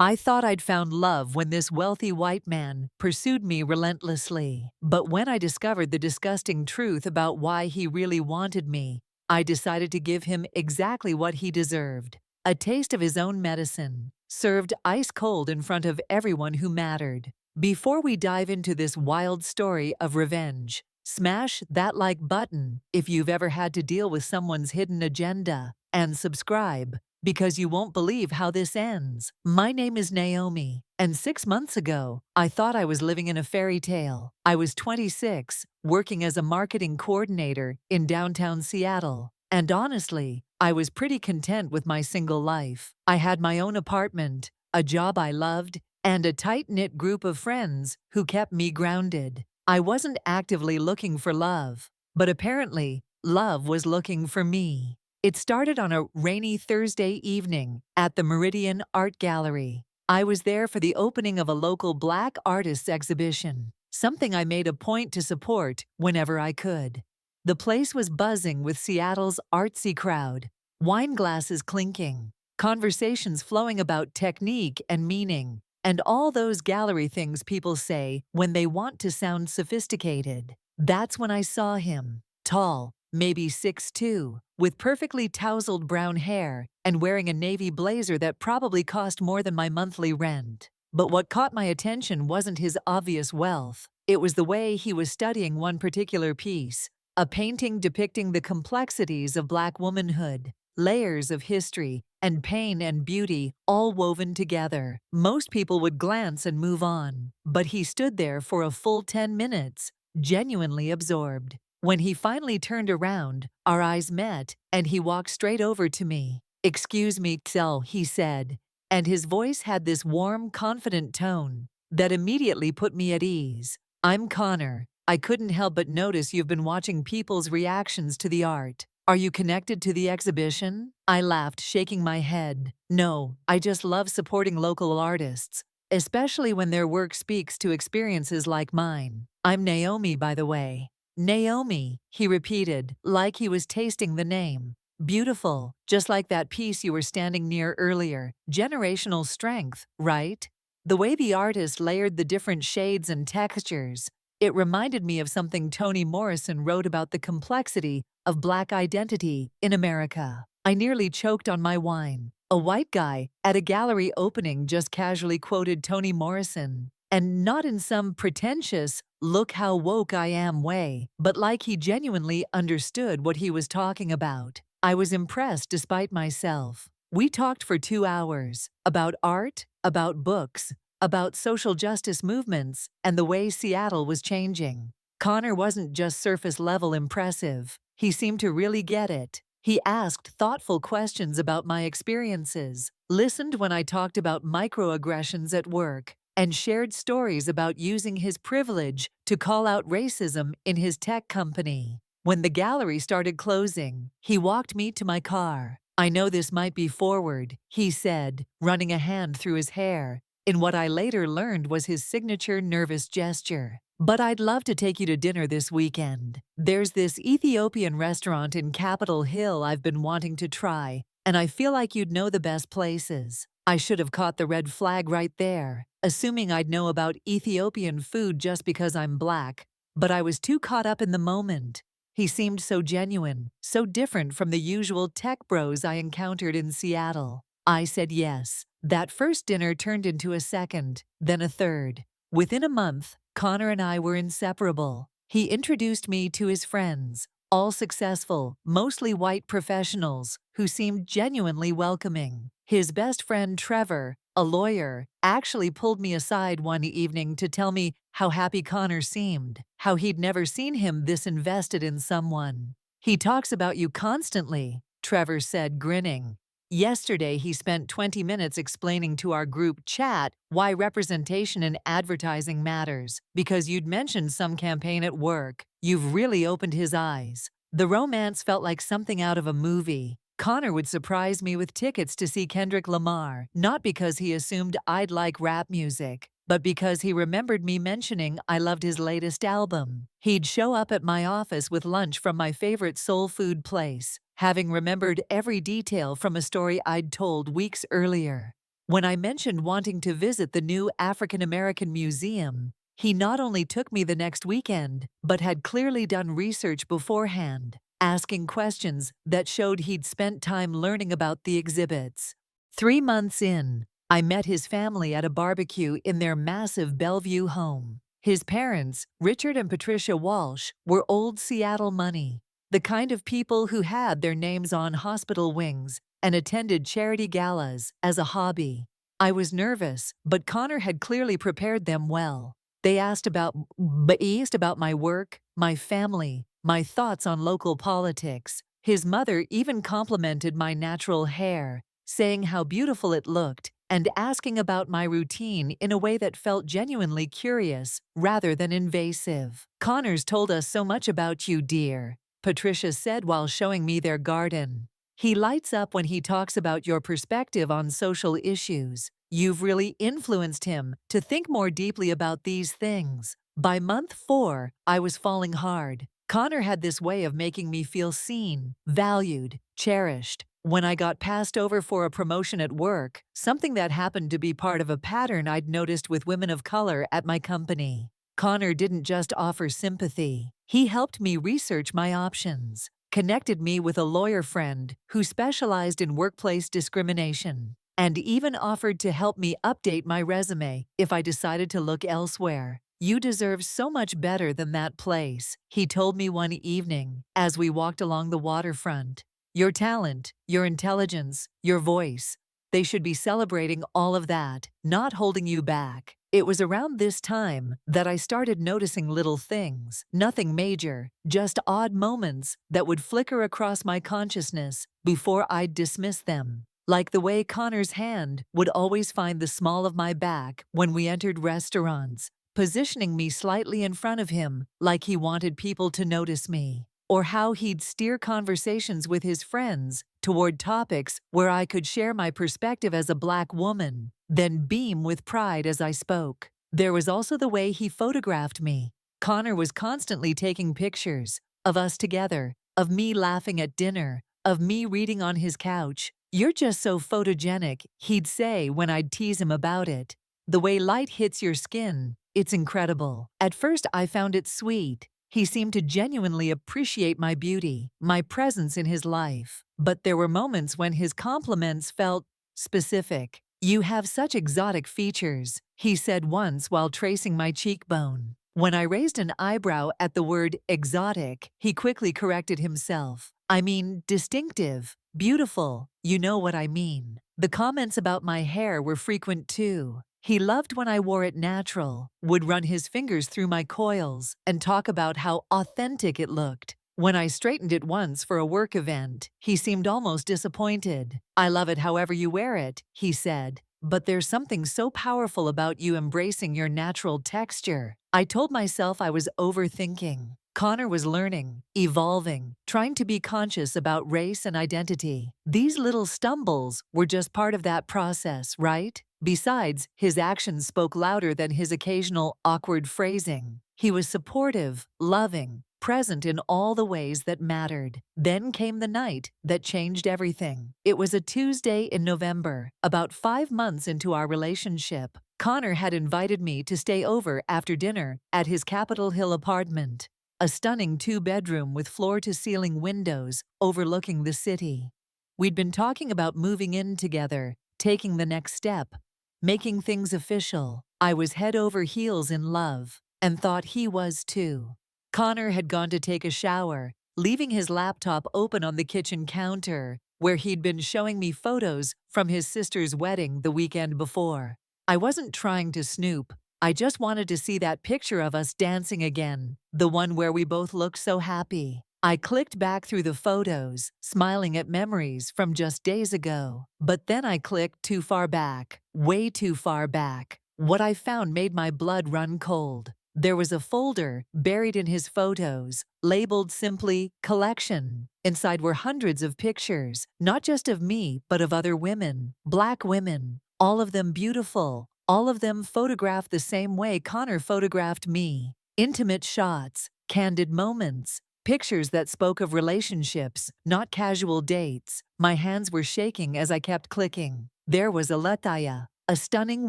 I thought I'd found love when this wealthy white man pursued me relentlessly. But when I discovered the disgusting truth about why he really wanted me, I decided to give him exactly what he deserved. A taste of his own medicine, served ice cold in front of everyone who mattered. Before we dive into this wild story of revenge, smash that like button if you've ever had to deal with someone's hidden agenda, and subscribe, because you won't believe how this ends. My name is Naomi, and 6 months ago, I thought I was living in a fairy tale. I was 26, working as a marketing coordinator in downtown Seattle. And honestly, I was pretty content with my single life. I had my own apartment, a job I loved, and a tight-knit group of friends who kept me grounded. I wasn't actively looking for love, but apparently, love was looking for me. It started on a rainy Thursday evening at the Meridian Art Gallery. I was there for the opening of a local Black artists exhibition, something I made a point to support whenever I could. The place was buzzing with Seattle's artsy crowd, wine glasses clinking, conversations flowing about technique and meaning, and all those gallery things people say when they want to sound sophisticated. That's when I saw him, tall, maybe 6'2", with perfectly tousled brown hair and wearing a navy blazer that probably cost more than my monthly rent. But what caught my attention wasn't his obvious wealth. It was the way he was studying one particular piece, a painting depicting the complexities of Black womanhood, layers of history, and pain and beauty all woven together. Most people would glance and move on, but he stood there for a full 10 minutes, genuinely absorbed. When he finally turned around, our eyes met, and he walked straight over to me. "Excuse me, Xel," he said, and his voice had this warm, confident tone that immediately put me at ease. "I'm Connor. I couldn't help but notice you've been watching people's reactions to the art. Are you connected to the exhibition?" I laughed, shaking my head. "No, I just love supporting local artists, especially when their work speaks to experiences like mine. I'm Naomi, by the way." "Naomi," he repeated, like he was tasting the name. "Beautiful, just like that piece you were standing near earlier. Generational strength, right?" The way the artist layered the different shades and textures, it reminded me of something Toni Morrison wrote about the complexity of Black identity in America. I nearly choked on my wine. A white guy at a gallery opening just casually quoted Toni Morrison, and not in some pretentious, "look how woke I am" way, but like he genuinely understood what he was talking about. I was impressed despite myself. We talked for 2 hours about art, about books, about social justice movements, and the way Seattle was changing. Connor wasn't just surface-level impressive. He seemed to really get it. He asked thoughtful questions about my experiences, listened when I talked about microaggressions at work, and shared stories about using his privilege to call out racism in his tech company. When the gallery started closing, he walked me to my car. "I know this might be forward," he said, running a hand through his hair, in what I later learned was his signature nervous gesture. "But I'd love to take you to dinner this weekend. There's this Ethiopian restaurant in Capitol Hill I've been wanting to try, and I feel like you'd know the best places." I should have caught the red flag right there, assuming I'd know about Ethiopian food just because I'm Black, but I was too caught up in the moment. He seemed so genuine, so different from the usual tech bros I encountered in Seattle. I said yes. That first dinner turned into a second, then a third. Within a month, Connor and I were inseparable. He introduced me to his friends, all successful, mostly white professionals, who seemed genuinely welcoming. His best friend Trevor, a lawyer, actually pulled me aside one evening to tell me how happy Connor seemed, how he'd never seen him this invested in someone. "He talks about you constantly," Trevor said, grinning. "Yesterday he spent 20 minutes explaining to our group chat why representation in advertising matters, because you'd mentioned some campaign at work. You've really opened his eyes." The romance felt like something out of a movie. Connor would surprise me with tickets to see Kendrick Lamar, not because he assumed I'd like rap music, but because he remembered me mentioning I loved his latest album. He'd show up at my office with lunch from my favorite soul food place, having remembered every detail from a story I'd told weeks earlier. When I mentioned wanting to visit the new African American Museum, he not only took me the next weekend, but had clearly done research beforehand, asking questions that showed he'd spent time learning about the exhibits. 3 months in, I met his family at a barbecue in their massive Bellevue home. His parents, Richard and Patricia Walsh, were old Seattle money, the kind of people who had their names on hospital wings and attended charity galas as a hobby. I was nervous, but Connor had clearly prepared them well. They asked about my work, my family, my thoughts on local politics. His mother even complimented my natural hair, saying how beautiful it looked and asking about my routine in a way that felt genuinely curious rather than invasive. "Connor's told us so much about you, dear," Patricia said while showing me their garden. "He lights up when he talks about your perspective on social issues. You've really influenced him to think more deeply about these things." By month 4, I was falling hard. Connor had this way of making me feel seen, valued, cherished. When I got passed over for a promotion at work, something that happened to be part of a pattern I'd noticed with women of color at my company, Connor didn't just offer sympathy. He helped me research my options, connected me with a lawyer friend who specialized in workplace discrimination, and even offered to help me update my resume if I decided to look elsewhere. "You deserve so much better than that place," he told me one evening as we walked along the waterfront. "Your talent, your intelligence, your voice, they should be celebrating all of that, not holding you back." It was around this time that I started noticing little things, nothing major, just odd moments that would flicker across my consciousness before I'd dismiss them. Like the way Connor's hand would always find the small of my back when we entered restaurants, positioning me slightly in front of him like he wanted people to notice me. Or how he'd steer conversations with his friends toward topics where I could share my perspective as a Black woman, then beam with pride as I spoke. There was also the way he photographed me. Connor was constantly taking pictures of us together, of me laughing at dinner, of me reading on his couch. "You're just so photogenic," he'd say when I'd tease him about it. "The way light hits your skin, it's incredible." At first I found it sweet. He seemed to genuinely appreciate my beauty, my presence in his life. But there were moments when his compliments felt specific. "You have such exotic features," he said once while tracing my cheekbone. When I raised an eyebrow at the word exotic, he quickly corrected himself. "I mean distinctive, beautiful, you know what I mean." The comments about my hair were frequent too. He loved when I wore it natural, would run his fingers through my coils, and talk about how authentic it looked. When I straightened it once for a work event, he seemed almost disappointed. "I love it however you wear it," he said, "but there's something so powerful about you embracing your natural texture." I told myself I was overthinking. Connor was learning, evolving, trying to be conscious about race and identity. These little stumbles were just part of that process, right? Besides, his actions spoke louder than his occasional awkward phrasing. He was supportive, loving, present in all the ways that mattered. Then came the night that changed everything. It was a Tuesday in November, about 5 months into our relationship. Connor had invited me to stay over after dinner at his Capitol Hill apartment, a stunning 2-bedroom with floor-to-ceiling windows overlooking the city. We'd been talking about moving in together, taking the next step, making things official. I was head over heels in love, and thought he was too. Connor had gone to take a shower, leaving his laptop open on the kitchen counter, where he'd been showing me photos from his sister's wedding the weekend before. I wasn't trying to snoop. I just wanted to see that picture of us dancing again, the one where we both looked so happy. I clicked back through the photos, smiling at memories from just days ago. But then I clicked too far back, way too far back. What I found made my blood run cold. There was a folder buried in his photos, labeled simply "Collection." Inside were hundreds of pictures, not just of me, but of other women, Black women, all of them beautiful, all of them photographed the same way Connor photographed me. Intimate shots, candid moments, pictures that spoke of relationships, not casual dates. My hands were shaking as I kept clicking. There was Aletaya, a stunning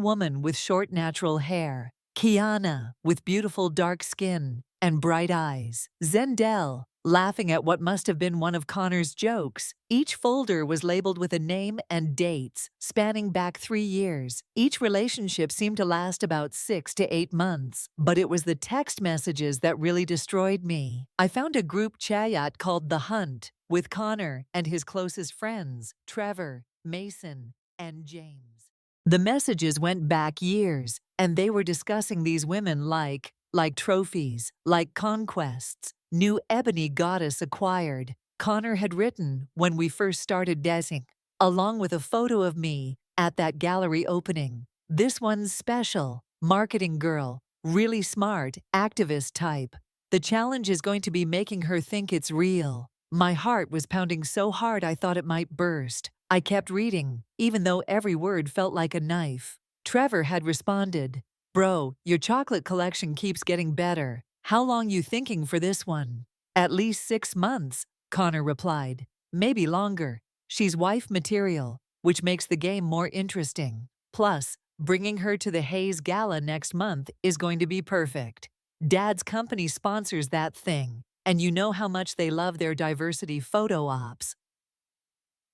woman with short natural hair, Kiana, with beautiful dark skin and bright eyes, Zendel, laughing at what must have been one of Connor's jokes. Each folder was labeled with a name and dates, spanning back 3 years. Each relationship seemed to last about 6 to 8 months, but it was the text messages that really destroyed me. I found a group chat called The Hunt, with Connor and his closest friends, Trevor, Mason, and James. The messages went back years, and they were discussing these women like trophies, like conquests, new ebony goddess acquired. Connor had written when we first started dating, along with a photo of me at that gallery opening. This one's special, marketing girl, really smart, activist type. The challenge is going to be making her think it's real. My heart was pounding so hard I thought it might burst. I kept reading, even though every word felt like a knife. Trevor had responded, "Bro, your chocolate collection keeps getting better. How long you thinking for this one?" "At least 6 months," Connor replied. "Maybe longer. She's wife material, which makes the game more interesting. Plus, bringing her to the Hayes Gala next month is going to be perfect. Dad's company sponsors that thing, and you know how much they love their diversity photo ops."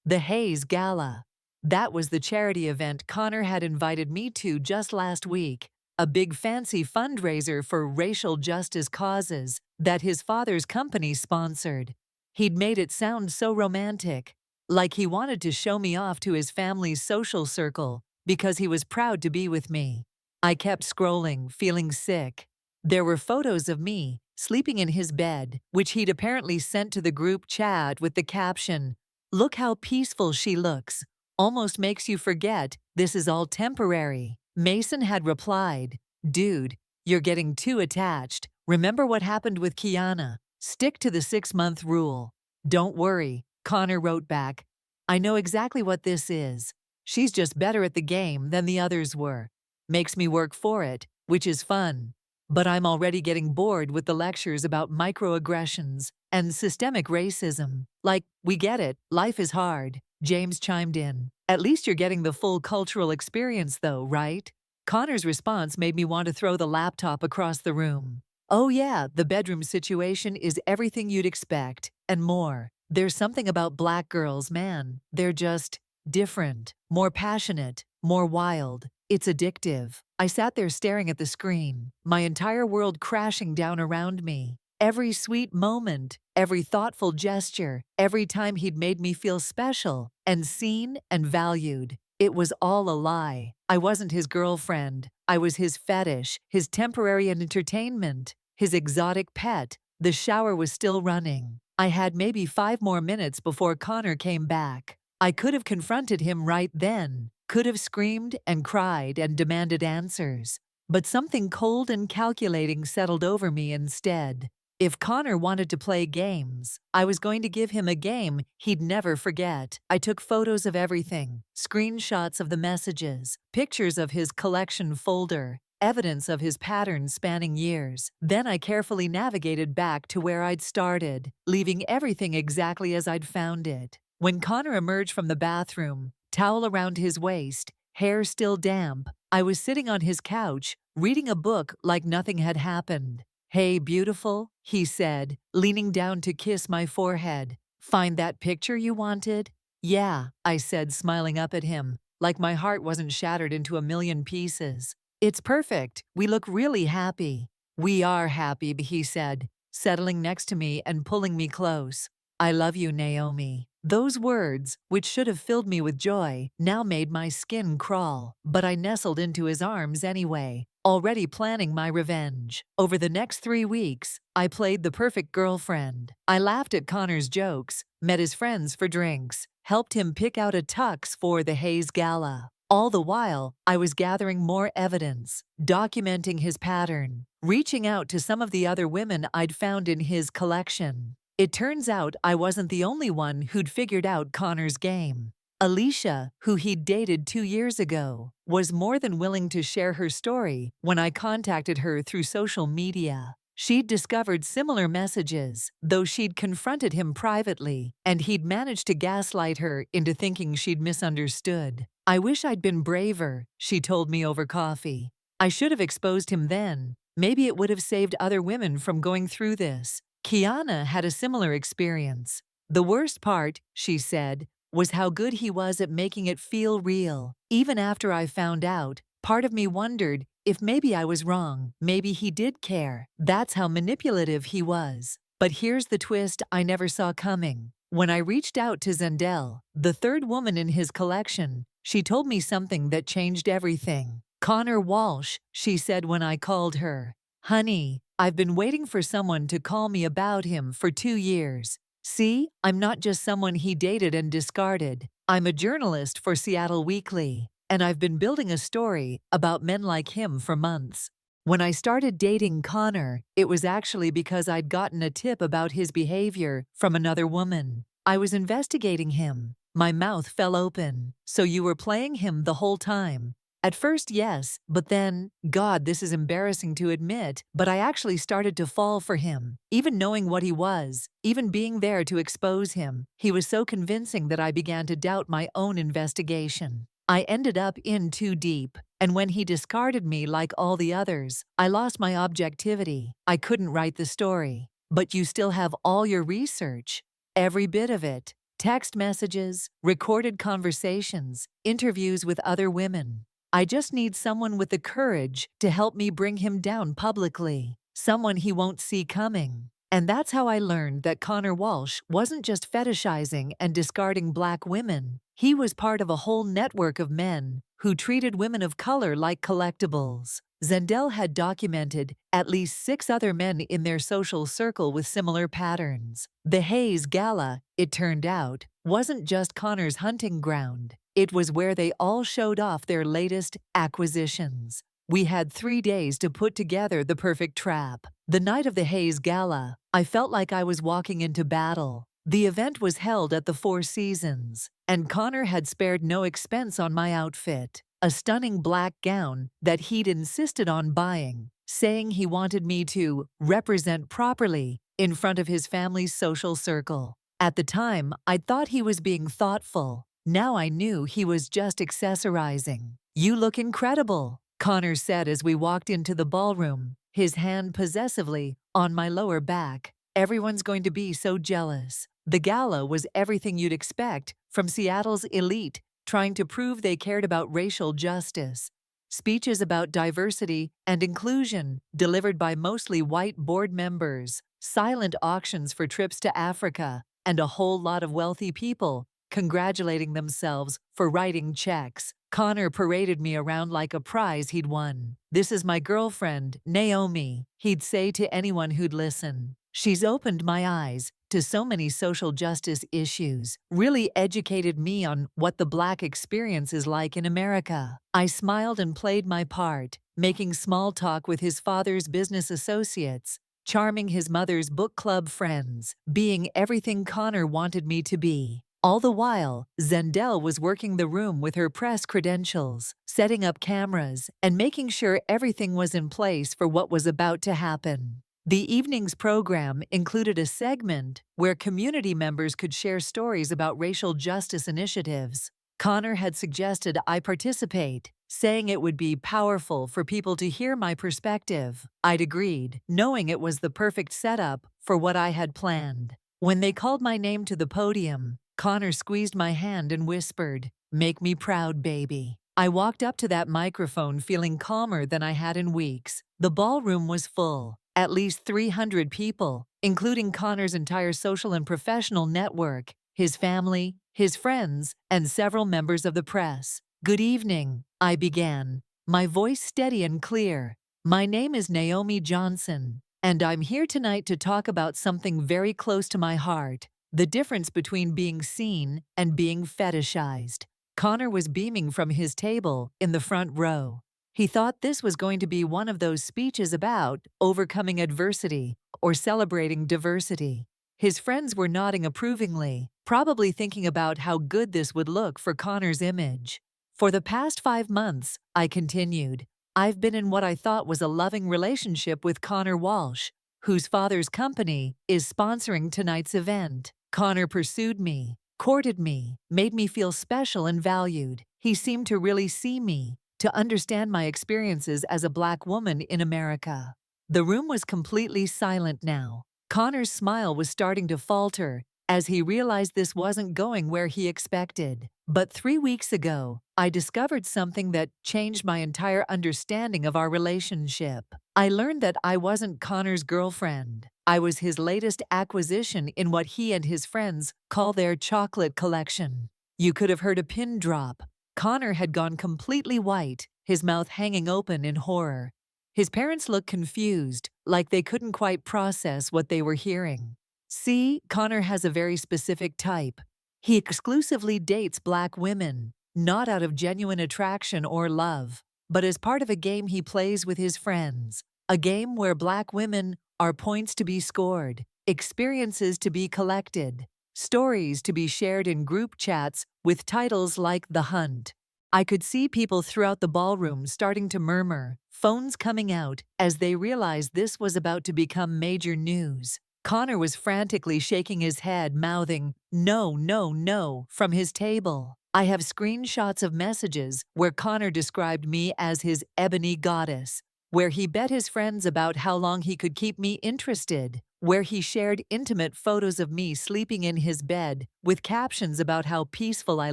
The Hayes Gala. That was the charity event Connor had invited me to just last week, a big fancy fundraiser for racial justice causes that his father's company sponsored. He'd made it sound so romantic, like he wanted to show me off to his family's social circle because he was proud to be with me. I kept scrolling, feeling sick. There were photos of me sleeping in his bed, which he'd apparently sent to the group chat with the caption, "Look how peaceful she looks. Almost makes you forget this is all temporary." Mason had replied, "Dude, you're getting too attached. Remember what happened with Kiana. Stick to the 6-month rule." "Don't worry," Connor wrote back. "I know exactly what this is. She's just better at the game than the others were. Makes me work for it, which is fun. But I'm already getting bored with the lectures about microaggressions and systemic racism. Like, we get it, life is hard." James chimed in. "At least you're getting the full cultural experience though, right?" Connor's response made me want to throw the laptop across the room. "Oh yeah, the bedroom situation is everything you'd expect, and more. There's something about black girls, man. They're just different, more passionate, more wild. It's addictive." I sat there staring at the screen, my entire world crashing down around me. Every sweet moment, every thoughtful gesture, every time he'd made me feel special and seen and valued. It was all a lie. I wasn't his girlfriend. I was his fetish, his temporary entertainment, his exotic pet. The shower was still running. I had maybe 5 more minutes before Connor came back. I could have confronted him right then, could have screamed and cried and demanded answers. But something cold and calculating settled over me instead. If Connor wanted to play games, I was going to give him a game he'd never forget. I took photos of everything, screenshots of the messages, pictures of his collection folder, evidence of his patterns spanning years. Then I carefully navigated back to where I'd started, leaving everything exactly as I'd found it. When Connor emerged from the bathroom, towel around his waist, hair still damp, I was sitting on his couch, reading a book like nothing had happened. "Hey, beautiful," he said, leaning down to kiss my forehead. "Find that picture you wanted?" "Yeah," I said, smiling up at him, like my heart wasn't shattered into a million pieces. "It's perfect. We look really happy." "We are happy," he said, settling next to me and pulling me close. "I love you, Naomi." Those words, which should have filled me with joy, now made my skin crawl, but I nestled into his arms anyway, already planning my revenge. Over the next 3 weeks, I played the perfect girlfriend. I laughed at Connor's jokes, met his friends for drinks, helped him pick out a tux for the Hayes Gala. All the while, I was gathering more evidence, documenting his pattern, reaching out to some of the other women I'd found in his collection. It turns out I wasn't the only one who'd figured out Connor's game. Alicia, who he'd dated 2 years ago, was more than willing to share her story when I contacted her through social media. She'd discovered similar messages, though she'd confronted him privately, and he'd managed to gaslight her into thinking she'd misunderstood. "I wish I'd been braver," she told me over coffee. "I should have exposed him then. Maybe it would have saved other women from going through this." Kiana had a similar experience. "The worst part," she said, "was how good he was at making it feel real. Even after I found out, part of me wondered if maybe I was wrong, maybe he did care. That's how manipulative he was." But here's the twist I never saw coming. When I reached out to Zendel, the third woman in his collection, she told me something that changed everything. "Connor Walsh," she said when I called her. "Honey, I've been waiting for someone to call me about him for 2 years. See, I'm not just someone he dated and discarded. I'm a journalist for Seattle Weekly, and I've been building a story about men like him for months. When I started dating Connor, it was actually because I'd gotten a tip about his behavior from another woman. I was investigating him." My mouth fell open. "So you were playing him the whole time?" "At first, yes, but then, God, this is embarrassing to admit, but I actually started to fall for him. Even knowing what he was, even being there to expose him, he was so convincing that I began to doubt my own investigation. I ended up in too deep, and when he discarded me like all the others, I lost my objectivity. I couldn't write the story." "But you still have all your research." "Every bit of it. Text messages, recorded conversations, interviews with other women. I just need someone with the courage to help me bring him down publicly. Someone he won't see coming." And that's how I learned that Connor Walsh wasn't just fetishizing and discarding Black women. He was part of a whole network of men who treated women of color like collectibles. Zendel had documented at least 6 other men in their social circle with similar patterns. The Hayes Gala, it turned out, wasn't just Connor's hunting ground. It was where they all showed off their latest acquisitions. We had 3 days to put together the perfect trap. The night of the Hayes Gala, I felt like I was walking into battle. The event was held at the Four Seasons, and Connor had spared no expense on my outfit. A stunning black gown that he'd insisted on buying, saying he wanted me to represent properly in front of his family's social circle. At the time, I'd thought he was being thoughtful. Now I knew he was just accessorizing. "You look incredible," Connor said as we walked into the ballroom, his hand possessively on my lower back. "Everyone's going to be so jealous." The gala was everything you'd expect from Seattle's elite trying to prove they cared about racial justice. Speeches about diversity and inclusion delivered by mostly white board members, silent auctions for trips to Africa, and a whole lot of wealthy people congratulating themselves for writing checks. Connor paraded me around like a prize he'd won. "This is my girlfriend, Naomi," he'd say to anyone who'd listen. "She's opened my eyes to so many social justice issues, really educated me on what the Black experience is like in America." I smiled and played my part, making small talk with his father's business associates, charming his mother's book club friends, being everything Connor wanted me to be. All the while, Zendel was working the room with her press credentials, setting up cameras, and making sure everything was in place for what was about to happen. The evening's program included a segment where community members could share stories about racial justice initiatives. Connor had suggested I participate, saying it would be powerful for people to hear my perspective. I'd agreed, knowing it was the perfect setup for what I had planned. When they called my name to the podium, Connor squeezed my hand and whispered, "Make me proud, baby." I walked up to that microphone feeling calmer than I had in weeks. The ballroom was full, at least 300 people, including Connor's entire social and professional network, his family, his friends, and several members of the press. "Good evening," I began, my voice steady and clear. "My name is Naomi Johnson, and I'm here tonight to talk about something very close to my heart, the difference between being seen and being fetishized." Connor was beaming from his table in the front row. He thought this was going to be one of those speeches about overcoming adversity or celebrating diversity. His friends were nodding approvingly, probably thinking about how good this would look for Connor's image. "For the past 5 months," I continued, "I've been in what I thought was a loving relationship with Connor Walsh. whose father's company is sponsoring tonight's event. Connor pursued me, courted me, made me feel special and valued. He seemed to really see me, to understand my experiences as a Black woman in America. The room was completely silent now. Connor's smile was starting to falter as he realized this wasn't going where he expected. But 3 weeks ago, I discovered something that changed my entire understanding of our relationship. I learned that I wasn't Connor's girlfriend. I was his latest acquisition in what he and his friends call their chocolate collection. You could have heard a pin drop. Connor had gone completely white, his mouth hanging open in horror. His parents looked confused, like they couldn't quite process what they were hearing. See, Connor has a very specific type. He exclusively dates Black women, not out of genuine attraction or love, but as part of a game he plays with his friends. A game where Black women are points to be scored, experiences to be collected, stories to be shared in group chats with titles like The Hunt. I could see people throughout the ballroom starting to murmur, phones coming out as they realized this was about to become major news. Connor was frantically shaking his head, mouthing, "No, no, no," from his table. I have screenshots of messages where Connor described me as his ebony goddess, where he bet his friends about how long he could keep me interested, where he shared intimate photos of me sleeping in his bed with captions about how peaceful I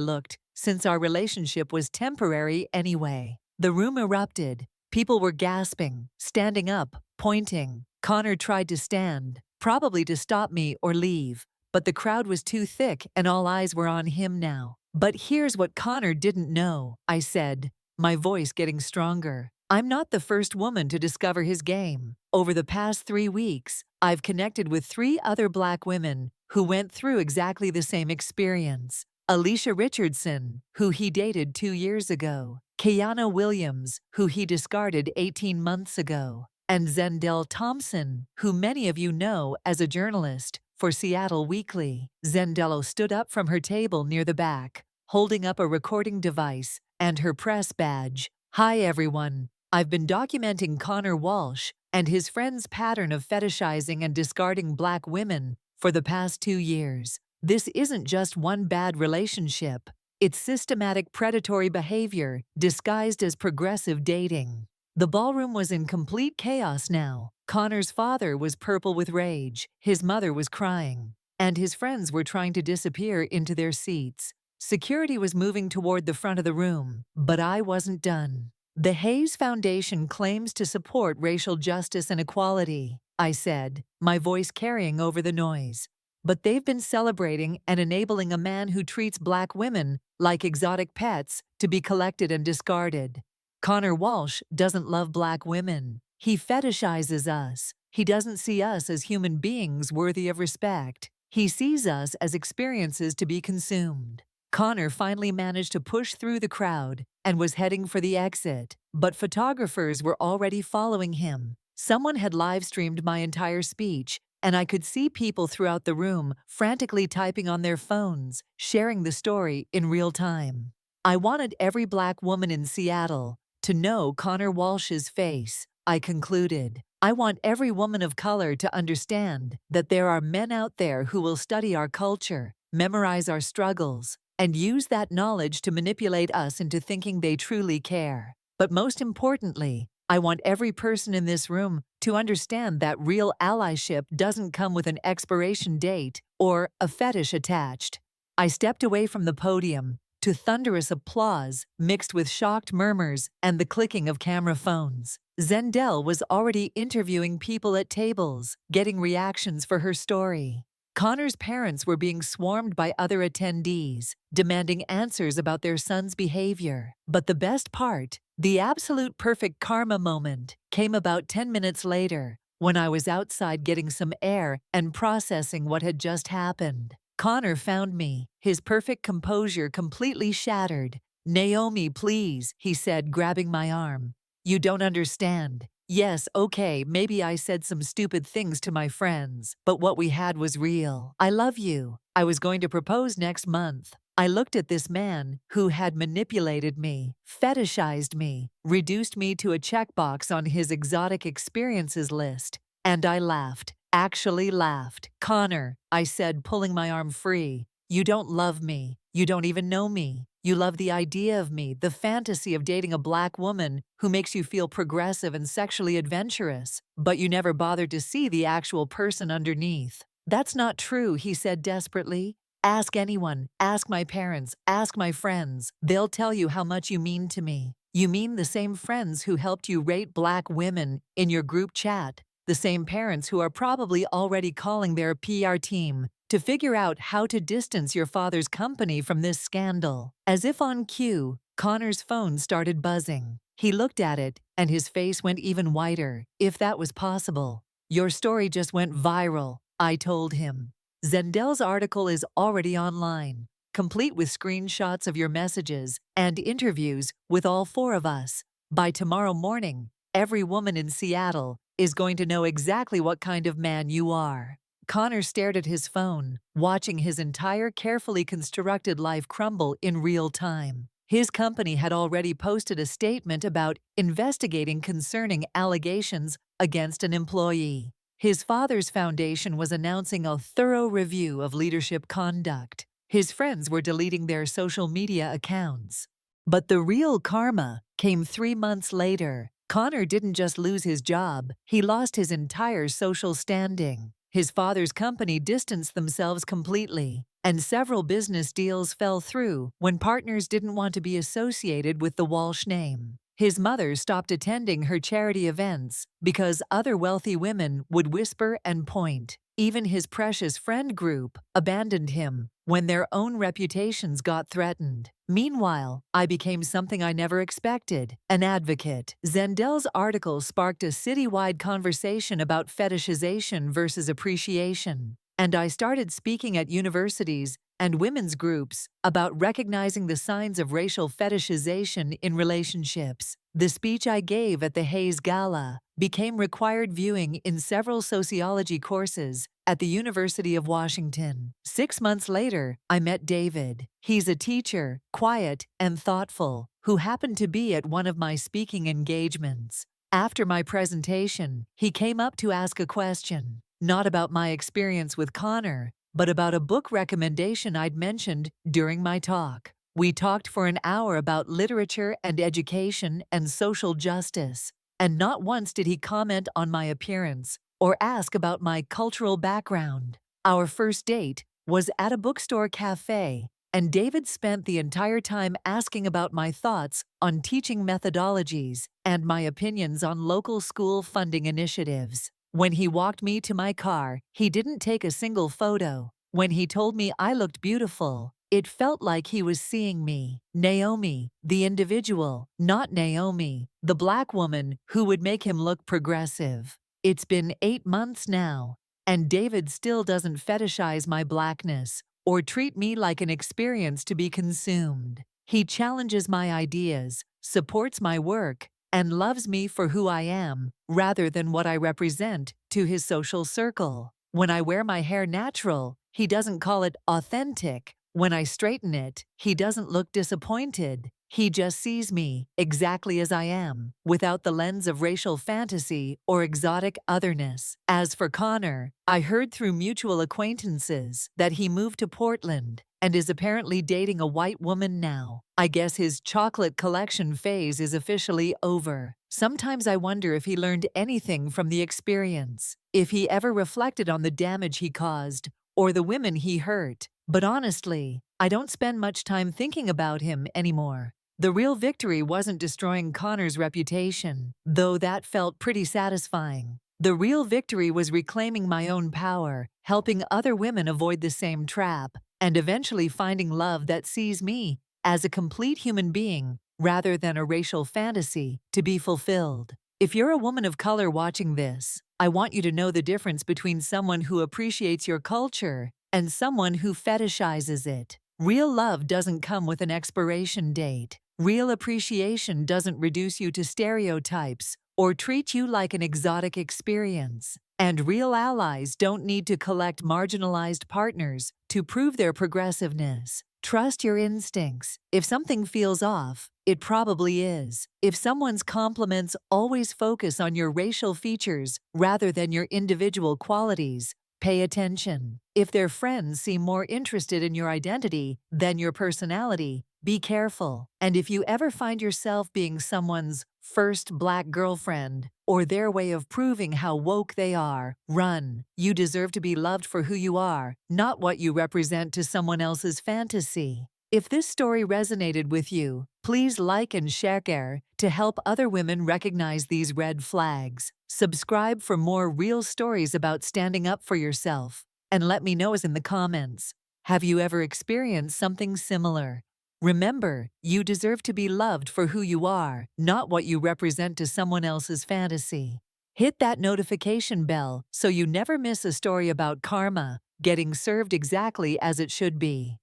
looked, since our relationship was temporary anyway. The room erupted. People were gasping, standing up, pointing. Connor tried to stand, probably to stop me or leave, but the crowd was too thick and all eyes were on him now. "But here's what Connor didn't know," I said, my voice getting stronger. "I'm not the first woman to discover his game. Over the past 3 weeks, I've connected with 3 other Black women who went through exactly the same experience. Alicia Richardson, who he dated 2 years ago, Kiana Williams, who he discarded 18 months ago, and Zendel Thompson, who many of you know as a journalist for Seattle Weekly." Zendel stood up from her table near the back, holding up a recording device and her press badge. "Hi everyone. I've been documenting Connor Walsh and his friends' pattern of fetishizing and discarding Black women for the past 2 years. This isn't just one bad relationship. It's systematic predatory behavior disguised as progressive dating." The ballroom was in complete chaos now. Connor's father was purple with rage, his mother was crying, and his friends were trying to disappear into their seats. Security was moving toward the front of the room, but I wasn't done. "The Hayes Foundation claims to support racial justice and equality," I said, my voice carrying over the noise. "But they've been celebrating and enabling a man who treats Black women like exotic pets to be collected and discarded. Connor Walsh doesn't love Black women. He fetishizes us. He doesn't see us as human beings worthy of respect. He sees us as experiences to be consumed." Connor finally managed to push through the crowd and was heading for the exit, but photographers were already following him. Someone had live-streamed my entire speech, and I could see people throughout the room frantically typing on their phones, sharing the story in real time. I wanted every Black woman in Seattle to know Connor Walsh's face, I concluded. I want every woman of color to understand that there are men out there who will study our culture, memorize our struggles, and use that knowledge to manipulate us into thinking they truly care. But most importantly, I want every person in this room to understand that real allyship doesn't come with an expiration date or a fetish attached. I stepped away from the podium to thunderous applause mixed with shocked murmurs and the clicking of camera phones. Zendel was already interviewing people at tables, getting reactions for her story. Connor's parents were being swarmed by other attendees, demanding answers about their son's behavior. But the best part, the absolute perfect karma moment, came about 10 minutes later, when I was outside getting some air and processing what had just happened. Connor found me, his perfect composure completely shattered. "Naomi, please," he said, grabbing my arm. "You don't understand. Yes, okay, maybe I said some stupid things to my friends, but what we had was real. I love you. I was going to propose next month." I looked at this man who had manipulated me, fetishized me, reduced me to a checkbox on his exotic experiences list, And I laughed, actually laughed. "Connor," I said, pulling my arm free, "you don't love me. You don't even know me. You love the idea of me, the fantasy of dating a black woman who makes you feel progressive and sexually adventurous, but you never bothered to see the actual person underneath." "That's not true," he said desperately. "Ask anyone, ask my parents, ask my friends. They'll tell you how much you mean to me. You mean the same friends who helped you rate black women in your group chat, the same parents who are probably already calling their PR team to figure out how to distance your father's company from this scandal." As if on cue, Connor's phone started buzzing. He looked at it, and his face went even whiter, if that was possible. "Your story just went viral," I told him. "Zendel's article is already online, complete with screenshots of your messages and interviews with all four of us. By tomorrow morning, every woman in Seattle is going to know exactly what kind of man you are." Connor stared at his phone, watching his entire carefully constructed life crumble in real time. His company had already posted a statement about investigating concerning allegations against an employee. His father's foundation was announcing a thorough review of leadership conduct. His friends were deleting their social media accounts. But the real karma came 3 months later. Connor didn't just lose his job, he lost his entire social standing. His father's company distanced themselves completely, and several business deals fell through when partners didn't want to be associated with the Walsh name. His mother stopped attending her charity events because other wealthy women would whisper and point. Even his precious friend group abandoned him when their own reputations got threatened. Meanwhile, I became something I never expected, an advocate. Zendel's article sparked a citywide conversation about fetishization versus appreciation, and I started speaking at universities and women's groups about recognizing the signs of racial fetishization in relationships. The speech I gave at the Hayes Gala became required viewing in several sociology courses at the University of Washington. 6 months later, I met David. He's a teacher, quiet and thoughtful, who happened to be at one of my speaking engagements. After my presentation, he came up to ask a question, not about my experience with Connor, but about a book recommendation I'd mentioned during my talk. We talked for an hour about literature and education and social justice, and not once did he comment on my appearance or ask about my cultural background. Our first date was at a bookstore cafe, and David spent the entire time asking about my thoughts on teaching methodologies and my opinions on local school funding initiatives. When he walked me to my car, he didn't take a single photo. When he told me I looked beautiful, it felt like he was seeing me, Naomi, the individual, not Naomi, the black woman who would make him look progressive. It's been 8 months now, and David still doesn't fetishize my blackness or treat me like an experience to be consumed. He challenges my ideas, supports my work, and loves me for who I am, rather than what I represent to his social circle. When I wear my hair natural, he doesn't call it authentic. When I straighten it, he doesn't look disappointed. He just sees me exactly as I am, without the lens of racial fantasy or exotic otherness. As for Connor, I heard through mutual acquaintances that he moved to Portland and is apparently dating a white woman now. I guess his chocolate collection phase is officially over. Sometimes I wonder if he learned anything from the experience, if he ever reflected on the damage he caused or the women he hurt. But honestly, I don't spend much time thinking about him anymore. The real victory wasn't destroying Connor's reputation, though that felt pretty satisfying. The real victory was reclaiming my own power, helping other women avoid the same trap, and eventually finding love that sees me as a complete human being rather than a racial fantasy to be fulfilled. If you're a woman of color watching this, I want you to know the difference between someone who appreciates your culture and someone who fetishizes it. Real love doesn't come with an expiration date. Real appreciation doesn't reduce you to stereotypes or treat you like an exotic experience. And real allies don't need to collect marginalized partners to prove their progressiveness. Trust your instincts. If something feels off, it probably is. If someone's compliments always focus on your racial features rather than your individual qualities, pay attention. If their friends seem more interested in your identity than your personality, be careful. And if you ever find yourself being someone's first black girlfriend or their way of proving how woke they are, run. You deserve to be loved for who you are, not what you represent to someone else's fantasy. If this story resonated with you, please like and share to help other women recognize these red flags. Subscribe for more real stories about standing up for yourself. And let me know in the comments. Have you ever experienced something similar? Remember, you deserve to be loved for who you are, not what you represent to someone else's fantasy. Hit that notification bell so you never miss a story about karma getting served exactly as it should be.